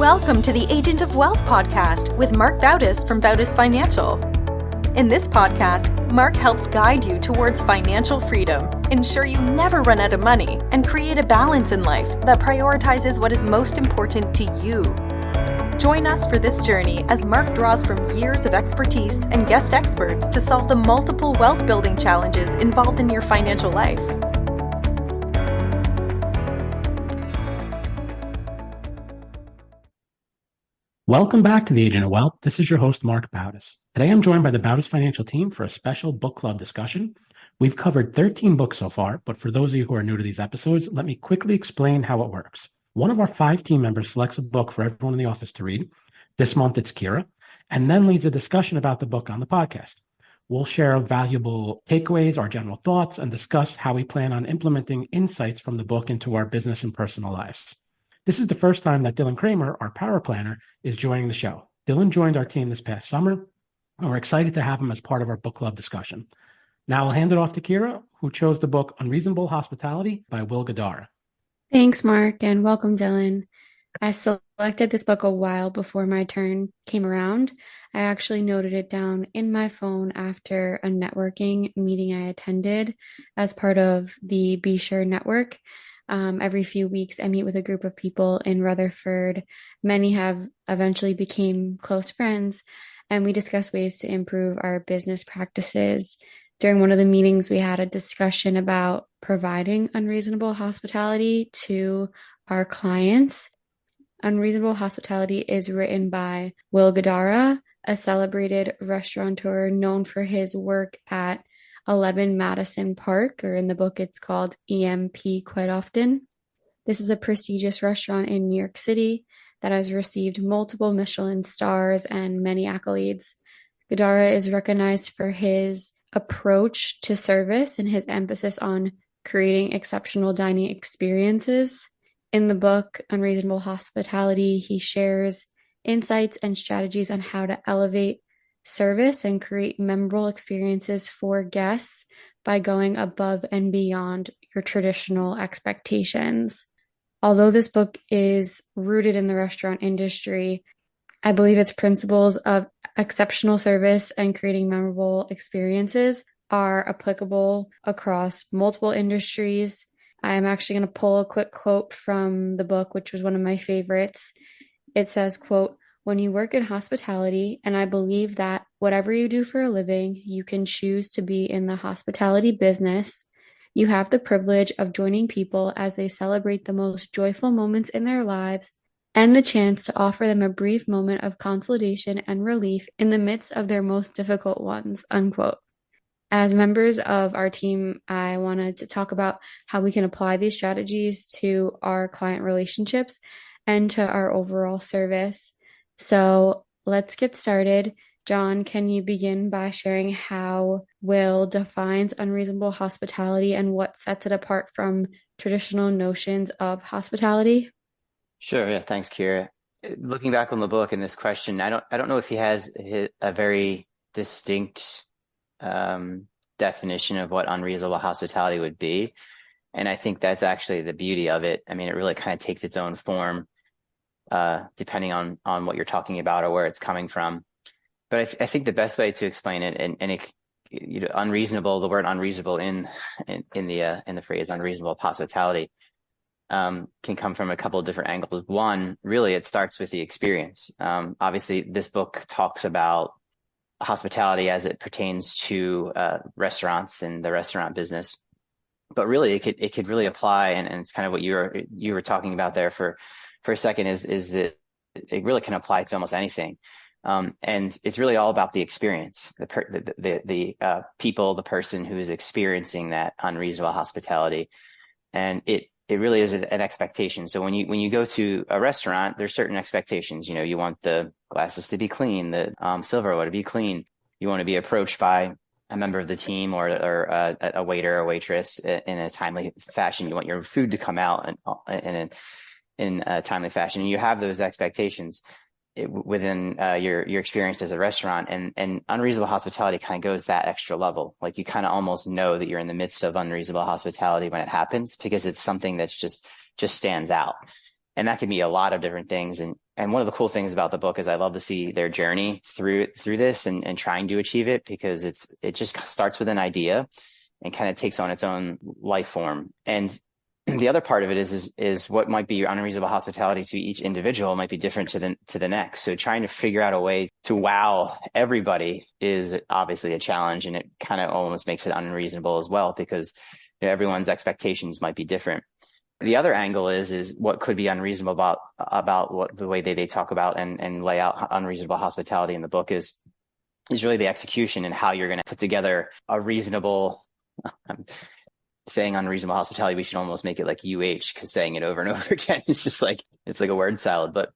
Welcome to the Agent of Wealth podcast with Mark Bautis from Bautis Financial. In this podcast, Mark helps guide you towards financial freedom, ensure you never run out of money, and create a balance in life that prioritizes what is most important to you. Join us for this journey as Mark draws from years of expertise and guest experts to solve the multiple wealth building challenges involved in your financial life. Welcome back to the Agent of Wealth. This is your host, Mark Bautis. Today I'm joined by the Bautis Financial team for a special book club discussion. We've covered 13 books so far, but for those of you who are new to these episodes, let me quickly explain how it works. One of our 5 team members selects a book for everyone in the office to read. This month it's Kira, and then leads a discussion about the book on the podcast. We'll share valuable takeaways, our general thoughts, and discuss how we plan on implementing insights from the book into our business and personal lives. This is the first time that Dylan Kramer, our power planner, is joining the show. Dylan joined our team this past summer, and we're excited to have him as part of our book club discussion. Now I'll hand it off to Kira, who chose the book Unreasonable Hospitality by Will Guidara. Thanks, Mark, and welcome, Dylan. I selected this book a while before my turn came around. I actually noted it down in my phone after a networking meeting I attended as part of the Be Sure network. Every few weeks, I meet with a group of people in Rutherford. Many have eventually became close friends, and we discuss ways to improve our business practices. During one of the meetings, we had a discussion about providing unreasonable hospitality to our clients. Unreasonable Hospitality is written by Will Guidara, a celebrated restaurateur known for his work at 11 Madison Park, or in the book it's called EMP quite often. This is a prestigious restaurant in New York City that has received multiple Michelin stars and many accolades. Guidara is recognized for his approach to service and his emphasis on creating exceptional dining experiences. In the book, Unreasonable Hospitality, he shares insights and strategies on how to elevate service and create memorable experiences for guests by going above and beyond your traditional expectations. Although this book is rooted in the restaurant industry, I believe its principles of exceptional service and creating memorable experiences are applicable across multiple industries. I am actually going to pull a quick quote from the book, which was one of my favorites. It says, quote, "When you work in hospitality, and I believe that whatever you do for a living, you can choose to be in the hospitality business, you have the privilege of joining people as they celebrate the most joyful moments in their lives and the chance to offer them a brief moment of consolation and relief in the midst of their most difficult ones," unquote. As members of our team, I wanted to talk about how we can apply these strategies to our client relationships and to our overall service. So let's get started. John, can you begin by sharing how Will defines unreasonable hospitality and what sets it apart from traditional notions of hospitality? Sure. Yeah. Thanks, Kira. Looking back on the book and this question, I don't know if he has a very distinct definition of what unreasonable hospitality would be. And I think that's actually the beauty of it. I mean, it really kind of takes its own form, depending on what you're talking about or where it's coming from. But I think the best way to explain it, and it, unreasonable, the word unreasonable in the phrase unreasonable hospitality, can come from a couple of different angles. One, really, it starts with the experience. Obviously, this book talks about hospitality as it pertains to restaurants and the restaurant business, but really, it could really apply, and it's kind of what you were talking about there for a second, is that it really can apply to almost anything. And it's really all about the experience, the people, the person who is experiencing that unreasonable hospitality. And it really is an expectation. So when you go to a restaurant, there's certain expectations. You want the glasses to be clean, the silverware to be clean. You want to be approached by a member of the team or a waiter or waitress in a timely fashion. You want your food to come out in a timely fashion. And you have those expectations within your experience as a restaurant, and unreasonable hospitality kind of goes that extra level. Like, you kind of almost know that you're in the midst of unreasonable hospitality when it happens, because it's something that's just stands out. And that can be a lot of different things. And And one of the cool things about the book is I love to see their journey through this and trying to achieve it, because it just starts with an idea and kind of takes on its own life form. And the other part of it is what might be your unreasonable hospitality to each individual might be different to the next. So trying to figure out a way to wow everybody is obviously a challenge, and it kind of almost makes it unreasonable as well, because everyone's expectations might be different. The other angle is what could be unreasonable about what the way they talk about and lay out unreasonable hospitality in the book is really the execution and how you're going to put together a reasonable. I'm saying unreasonable hospitality, we should almost make it like because saying it over and over again is just like it's like a word salad. But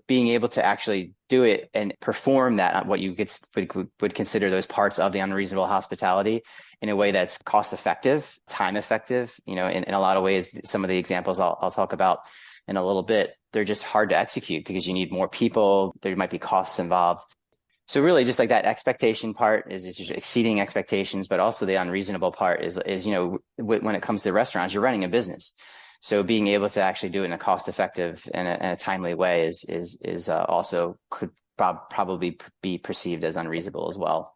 being able to actually do it and perform that, what you would consider those parts of the unreasonable hospitality in a way that's cost effective, time effective. In a lot of ways, some of the examples I'll talk about in a little bit, they're just hard to execute because you need more people. There might be costs involved. So really just like that expectation part is just exceeding expectations, but also the unreasonable part is when it comes to restaurants, you're running a business. So being able to actually do it in a cost effective and a timely way is also could probably be perceived as unreasonable as well.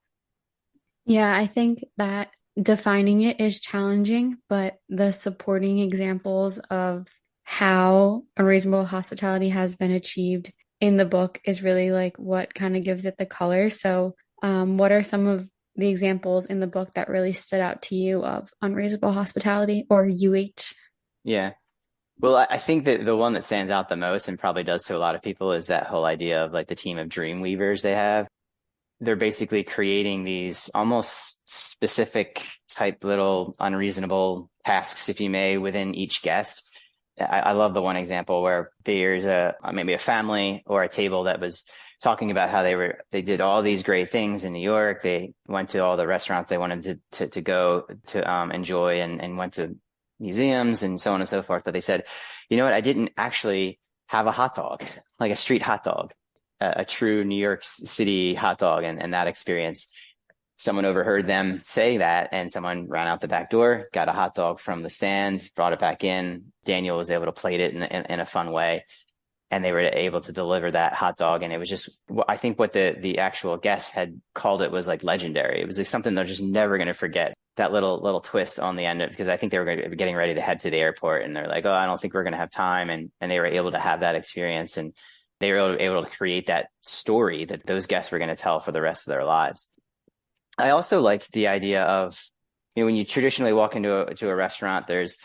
Yeah, I think that defining it is challenging, but the supporting examples of how unreasonable hospitality has been achieved in the book is really like what kind of gives it the color. So, what are some of the examples in the book that really stood out to you of unreasonable hospitality or UH? Yeah. Well, I think that the one that stands out the most and probably does to a lot of people is that whole idea of like the team of dream weavers they have. They're basically creating these almost specific type little unreasonable tasks, if you may, within each guest. I love the one example where there's maybe a family or a table that was talking about how they did all these great things in New York. They went to all the restaurants they wanted to go to enjoy and went to museums and so on and so forth. But they said, you know what? I didn't actually have a hot dog, like a street hot dog, a true New York City hot dog. And that experience, someone overheard them say that, and someone ran out the back door, got a hot dog from the stand, brought it back in. Daniel was able to plate it in a fun way, and they were able to deliver that hot dog. And it was just, I think what the actual guests had called it was like legendary. It was like something they're just never going to forget. That little twist on the end of, because I think they were going to be getting ready to head to the airport, and they're like, oh, I don't think we're going to have time. And they were able to have that experience, and they were able to create that story that those guests were going to tell for the rest of their lives. I also liked the idea of, when you traditionally walk into a restaurant, there's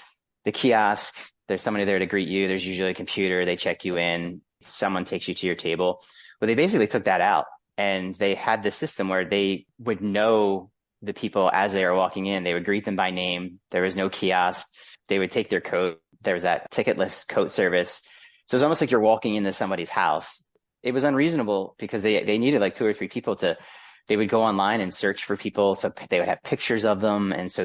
the kiosk, there's somebody there to greet you. There's usually a computer. They check you in. Someone takes you to your table. Well, they basically took that out, and they had this system where they would know the people as they were walking in. They would greet them by name. There was no kiosk. They would take their coat. There was that ticketless coat service. So it's almost like you're walking into somebody's house. It was unreasonable because they needed like 2 or 3 people they would go online and search for people. So they would have pictures of them. And so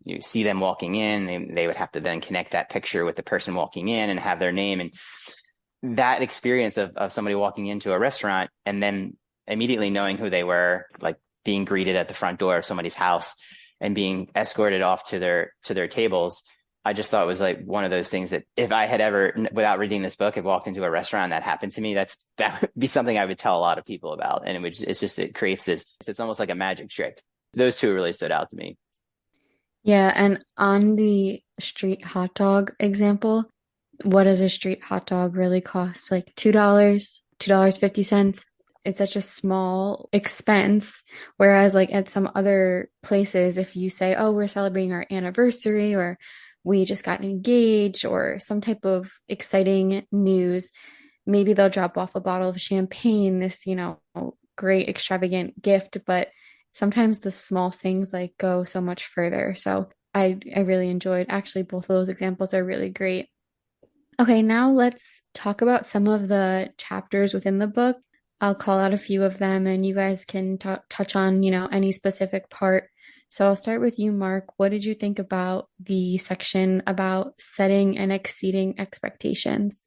you see them walking in, they would have to then connect that picture with the person walking in and have their name. And that experience of somebody walking into a restaurant and then immediately knowing who they were, like being greeted at the front door of somebody's house and being escorted off to their tables. I just thought it was like one of those things that if I had ever, without reading this book, had walked into a restaurant and that happened to me, that would be something I would tell a lot of people about. And it creates this, it's almost like a magic trick. Those two really stood out to me. Yeah, and on the street hot dog example, what does a street hot dog really cost? Like $2, $2.50. It's such a small expense. Whereas like at some other places, if you say, oh, we're celebrating our anniversary, or we just got engaged, or some type of exciting news, maybe they'll drop off a bottle of champagne, this, great extravagant gift. But sometimes the small things like go so much further. So I really enjoyed, actually, both of those examples are really great. Okay, now let's talk about some of the chapters within the book. I'll call out a few of them and you guys can touch on, any specific part. So I'll start with you, Mark. What did you think about the section about setting and exceeding expectations?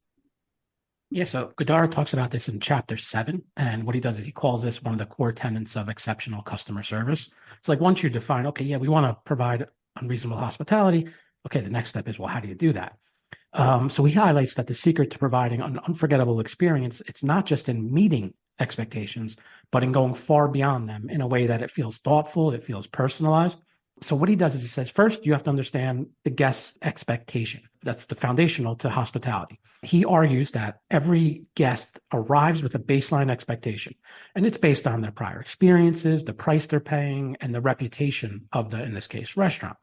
Yeah, so Guidara talks about this in chapter 7. And what he does is he calls this one of the core tenets of exceptional customer service. It's like once you define, okay, yeah, we want to provide unreasonable hospitality. Okay, the next step is, well, how do you do that? So he highlights that the secret to providing an unforgettable experience, it's not just in meeting expectations, but in going far beyond them in a way that it feels thoughtful, it feels personalized. So what he does is he says, first, you have to understand the guest's expectation. That's the foundational to hospitality. He argues that every guest arrives with a baseline expectation, and it's based on their prior experiences, the price they're paying, and the reputation of the, in this case, restaurant.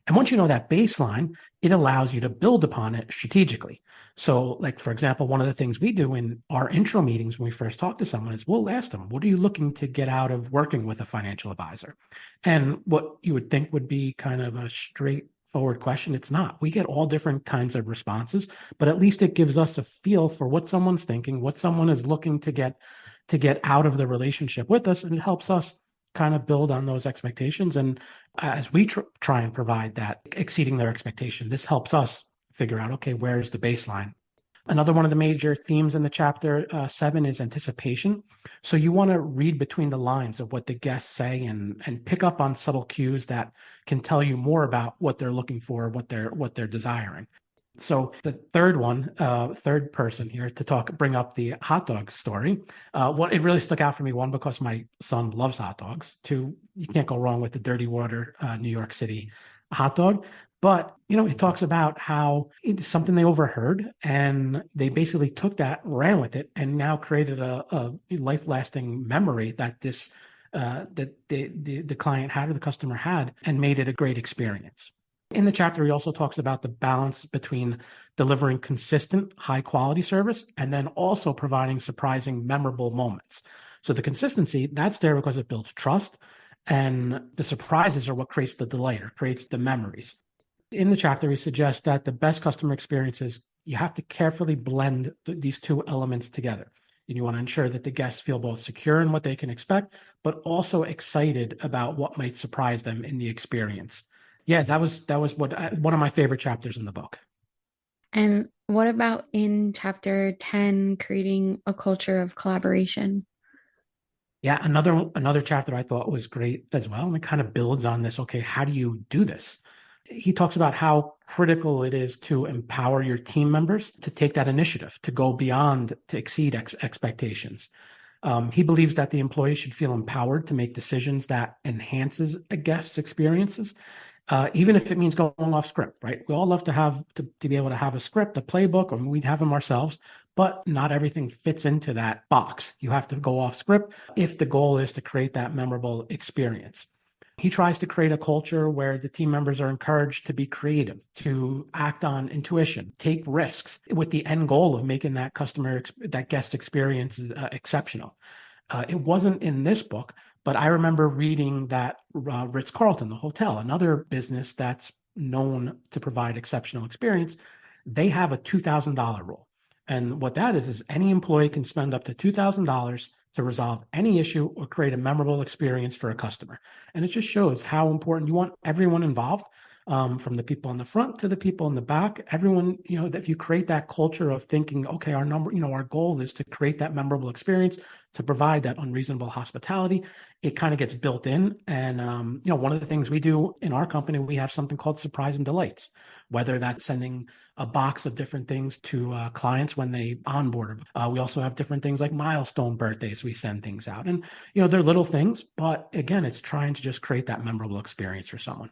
And once you know that baseline, it allows you to build upon it strategically. So, like, for example, one of the things we do in our intro meetings when we first talk to someone is we'll ask them, what are you looking to get out of working with a financial advisor? And what you would think would be kind of a straightforward question, it's not. We get all different kinds of responses, but at least it gives us a feel for what someone's thinking, what someone is looking to get out of the relationship with us, and it helps us kind of build on those expectations. And as we try and provide that exceeding their expectation, this helps us figure out, okay, where's the baseline? Another one of the major themes in the chapter 7 is anticipation. So you want to read between the lines of what the guests say and pick up on subtle cues that can tell you more about what they're looking for, what they're desiring. So the third one, third person here to bring up the hot dog story. What it really stuck out for me, one, because my son loves hot dogs. Two, you can't go wrong with the dirty water, New York City hot dog. But, it talks about how it's something they overheard and they basically took that, ran with it, and now created a life-lasting memory that that the client had or the customer had, and made it a great experience. In the chapter, he also talks about the balance between delivering consistent, high quality service and then also providing surprising, memorable moments. So the consistency, that's there because it builds trust, and the surprises are what creates the delight or creates the memories. In the chapter, he suggests that the best customer experiences, you have to carefully blend these two elements together. And you want to ensure that the guests feel both secure in what they can expect, but also excited about what might surprise them in the experience. Yeah, that was one of my favorite chapters in the book. And what about in chapter 10, creating a culture of collaboration? Yeah, another chapter I thought was great as well. And it kind of builds on this. Okay, how do you do this? He talks about how critical it is to empower your team members to take that initiative, to go beyond, to exceed expectations. He believes that the employee should feel empowered to make decisions that enhances a guest's experiences, even if it means going off script, right? We all love to be able to have a script, a playbook, or we'd have them ourselves, but not everything fits into that box. You have to go off script if the goal is to create that memorable experience. He tries to create a culture where the team members are encouraged to be creative, to act on intuition, take risks with the end goal of making that that guest experience exceptional. It wasn't in this book, but I remember reading that Ritz-Carlton, the hotel, another business that's known to provide exceptional experience, they have a $2,000 rule. And what that is any employee can spend up to $2,000 to resolve any issue or create a memorable experience for a customer. And it just shows how important you want everyone involved, from the people in the front to the people in the back. Everyone, that if you create that culture of thinking, okay, our goal is to create that memorable experience, to provide that unreasonable hospitality, it kind of gets built in. And, one of the things we do in our company, we have something called surprise and delights, whether that's sending a box of different things to clients when they onboard. We also have different things like milestone birthdays. We send things out, and they're little things, but again, it's trying to just create that memorable experience for someone.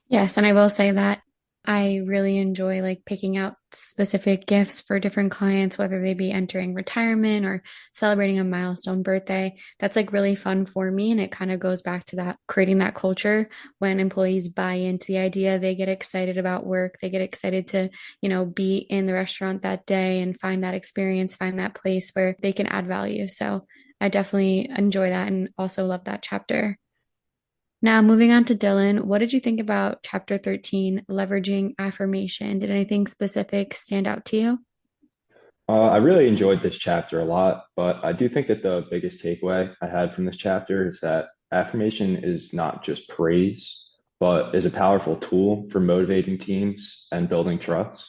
Yes, and I will say that I really enjoy like picking out specific gifts for different clients, whether they be entering retirement or celebrating a milestone birthday. That's like really fun for me. And it kind of goes back to that creating that culture when employees buy into the idea, they get excited about work, they get excited to, be in the restaurant that day and find that experience, find that place where they can add value. So I definitely enjoy that and also love that chapter. Now, moving on to Dylan, what did you think about chapter 13, leveraging affirmation? Did anything specific stand out to you? I really enjoyed this chapter a lot, but I do think that the biggest takeaway I had from this chapter is that affirmation is not just praise, but is a powerful tool for motivating teams and building trust.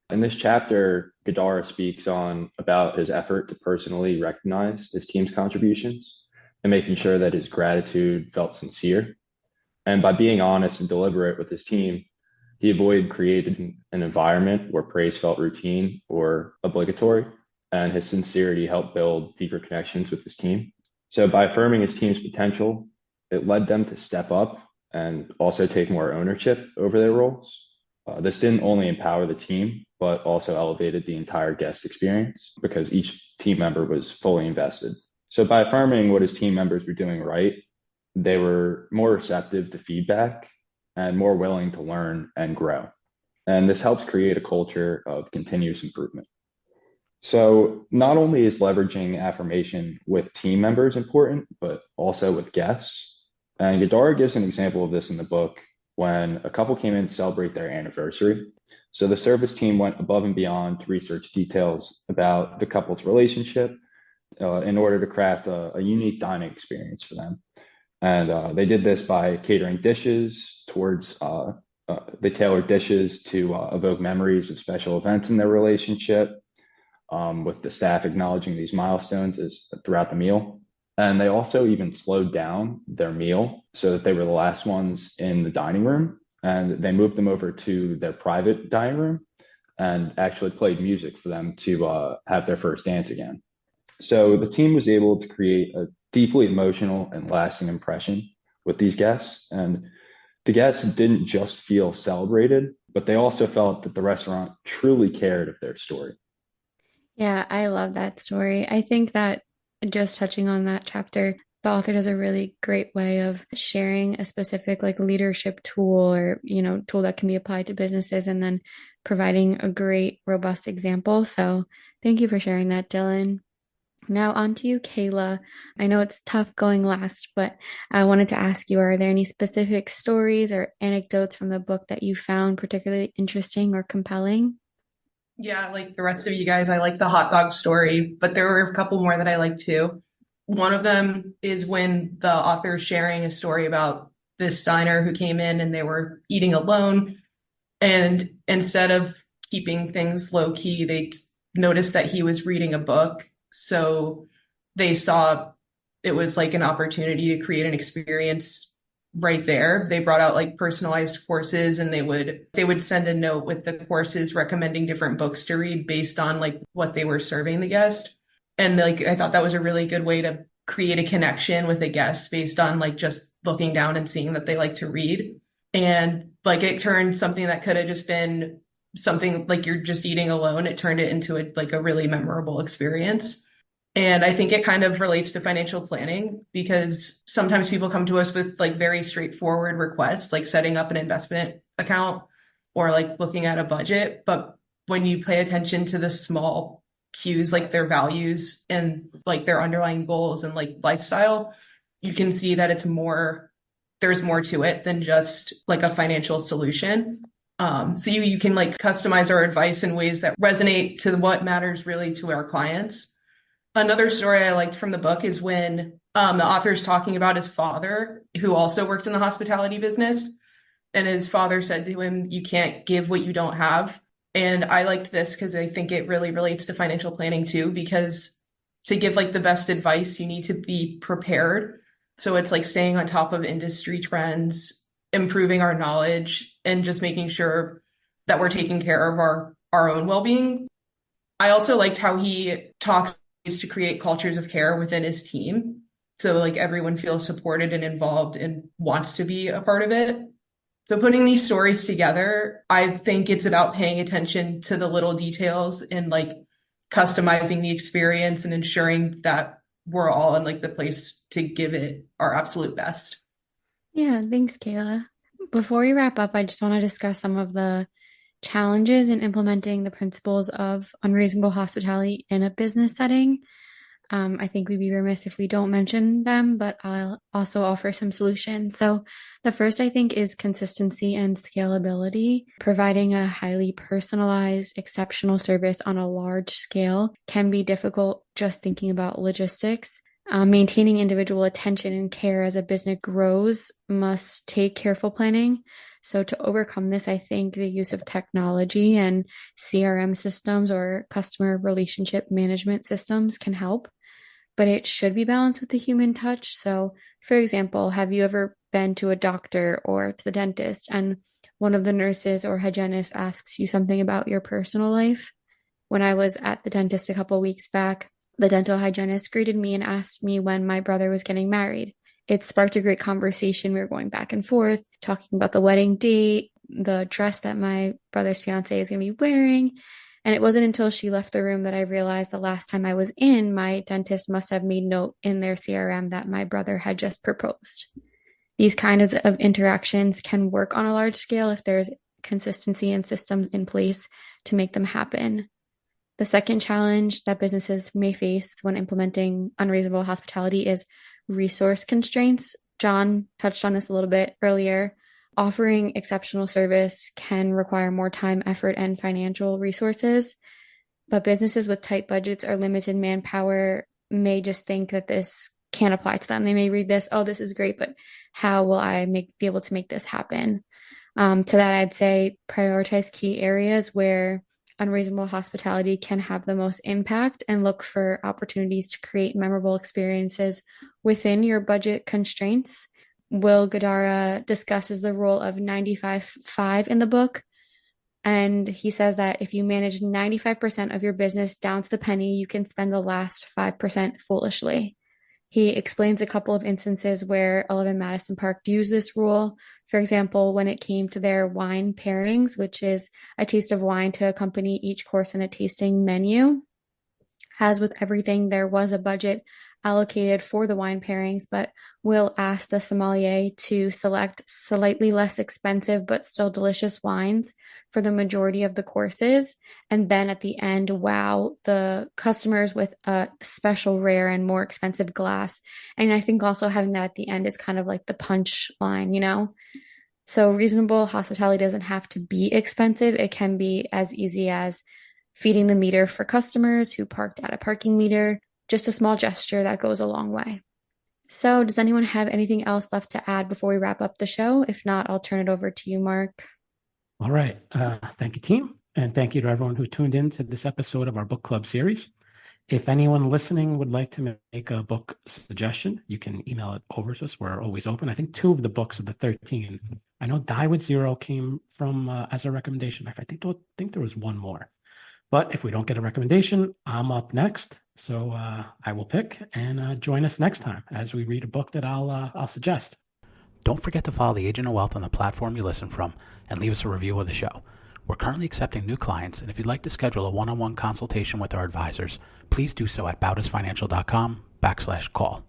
In this chapter, Guidara speaks on about his effort to personally recognize his team's contributions and making sure that his gratitude felt sincere. And by being honest and deliberate with his team, He avoided creating an environment where praise felt routine or obligatory, and his sincerity helped build deeper connections with his team. So by affirming his team's potential, it led them to step up and also take more ownership over their roles. This didn't only empower the team, but also elevated the entire guest experience because each team member was fully invested. So by affirming what his team members were doing right, they were more receptive to feedback and more willing to learn and grow. And this helps create a culture of continuous improvement. So not only is leveraging affirmation with team members important, but also with guests. And Guidara gives an example of this in the book when a couple came in to celebrate their anniversary. So the service team went above and beyond to research details about the couple's relationship in order to craft a unique dining experience for them. And they did this by catering dishes towards, they tailored dishes to evoke memories of special events in their relationship, with the staff acknowledging these milestones throughout the meal. And they also even slowed down their meal so that they were the last ones in the dining room. And they moved them over to their private dining room and actually played music for them to have their first dance again. So the team was able to create a deeply emotional and lasting impression with these guests. And the guests didn't just feel celebrated, but they also felt that the restaurant truly cared of their story. Yeah, I love that story. I think that just touching on that chapter, the author does a really great way of sharing a specific like leadership tool or, tool that can be applied to businesses and then providing a great, robust example. So thank you for sharing that, Dylan. Now on to you, Kayla. I know it's tough going last, but I wanted to ask you, are there any specific stories or anecdotes from the book that you found particularly interesting or compelling? Yeah, like the rest of you guys, I like the hot dog story, but there were a couple more that I like too. One of them is when the author is sharing a story about this diner who came in and they were eating alone. And instead of keeping things low key, they noticed that he was reading a book. So they saw it was like an opportunity to create an experience right there. They brought out like personalized courses and they would send a note with the courses recommending different books to read based on like what they were serving the guest. And like I thought that was a really good way to create a connection with a guest based on like just looking down and seeing that they like to read. And like it turned something that could have just been something like you're just eating alone, it turned it into a really memorable experience. And I think it kind of relates to financial planning because sometimes people come to us with like very straightforward requests, like setting up an investment account or like looking at a budget. But when you pay attention to the small cues, like their values and like their underlying goals and like lifestyle, you can see that there's more to it than just like a financial solution. So you can like customize our advice in ways that resonate to what matters really to our clients. Another story I liked from the book is when the author is talking about his father, who also worked in the hospitality business. And his father said to him, "You can't give what you don't have." And I liked this because I think it really relates to financial planning too, because to give like the best advice, you need to be prepared. So it's like staying on top of industry trends, improving our knowledge, and just making sure that we're taking care of our own well-being. I also liked how he talks to create cultures of care within his team. So like everyone feels supported and involved and wants to be a part of it. So putting these stories together, I think it's about paying attention to the little details and like customizing the experience and ensuring that we're all in like the place to give it our absolute best. Yeah, thanks, Kayla. Before we wrap up, I just want to discuss some of the challenges in implementing the principles of unreasonable hospitality in a business setting. I think we'd be remiss if we don't mention them, but I'll also offer some solutions. So the first, I think, is consistency and scalability. Providing a highly personalized, exceptional service on a large scale can be difficult just thinking about logistics. Maintaining individual attention and care as a business grows must take careful planning. So to overcome this, I think the use of technology and CRM systems or customer relationship management systems can help, but it should be balanced with the human touch. So for example, have you ever been to a doctor or to the dentist and one of the nurses or hygienists asks you something about your personal life. When I was at the dentist a couple of weeks back, the dental hygienist greeted me and asked me when my brother was getting married. It sparked a great conversation. We were going back and forth, talking about the wedding date, the dress that my brother's fiance is going to be wearing. And it wasn't until she left the room that I realized the last time I was in, my dentist must have made note in their CRM that my brother had just proposed. These kinds of interactions can work on a large scale if there's consistency and systems in place to make them happen. The second challenge that businesses may face when implementing unreasonable hospitality is resource constraints. John touched on this a little bit earlier. Offering exceptional service can require more time, effort, and financial resources, but businesses with tight budgets or limited manpower may just think that this can't apply to them. They may read this, oh, this is great, but how will I be able to make this happen? To that, I'd say prioritize key areas where unreasonable hospitality can have the most impact and look for opportunities to create memorable experiences within your budget constraints. Will Guidara discusses the rule of 95-5 in the book. And he says that if you manage 95% of your business down to the penny, you can spend the last 5% foolishly. He explains a couple of instances where 11 Madison Park used this rule. For example, when it came to their wine pairings, which is a taste of wine to accompany each course in a tasting menu. As with everything, there was a budget allocated for the wine pairings, but Will asked the sommelier to select slightly less expensive but still delicious wines for the majority of the courses. And then at the end, wow the customers with a special rare and more expensive glass. And I think also having that at the end is kind of like the punch line, you know? So reasonable hospitality doesn't have to be expensive. It can be as easy as feeding the meter for customers who parked at a parking meter. Just a small gesture that goes a long way. So does anyone have anything else left to add before we wrap up the show? If not, I'll turn it over to you, Mark. All right. Thank you, team. And thank you to everyone who tuned in to this episode of our book club series. If anyone listening would like to make a book suggestion, you can email it over to us. We're always open. I think 2 of the books of the 13. I know Die with Zero came from as a recommendation. I think there was one more. But if we don't get a recommendation, I'm up next. So I will pick and join us next time as we read a book that I'll suggest. Don't forget to follow the Agent of Wealth on the platform you listen from and leave us a review of the show. We're currently accepting new clients, and if you'd like to schedule a one-on-one consultation with our advisors, please do so at bautisfinancial.com/call.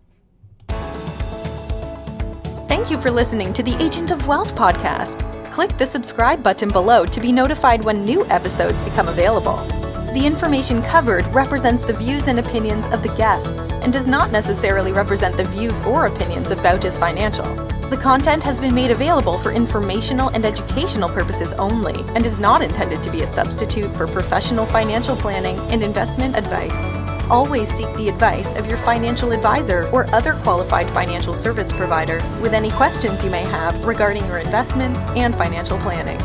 Thank you for listening to the Agent of Wealth podcast. Click the subscribe button below to be notified when new episodes become available. The information covered represents the views and opinions of the guests and does not necessarily represent the views or opinions of Bautis Financial. The content has been made available for informational and educational purposes only and is not intended to be a substitute for professional financial planning and investment advice. Always seek the advice of your financial advisor or other qualified financial service provider with any questions you may have regarding your investments and financial planning.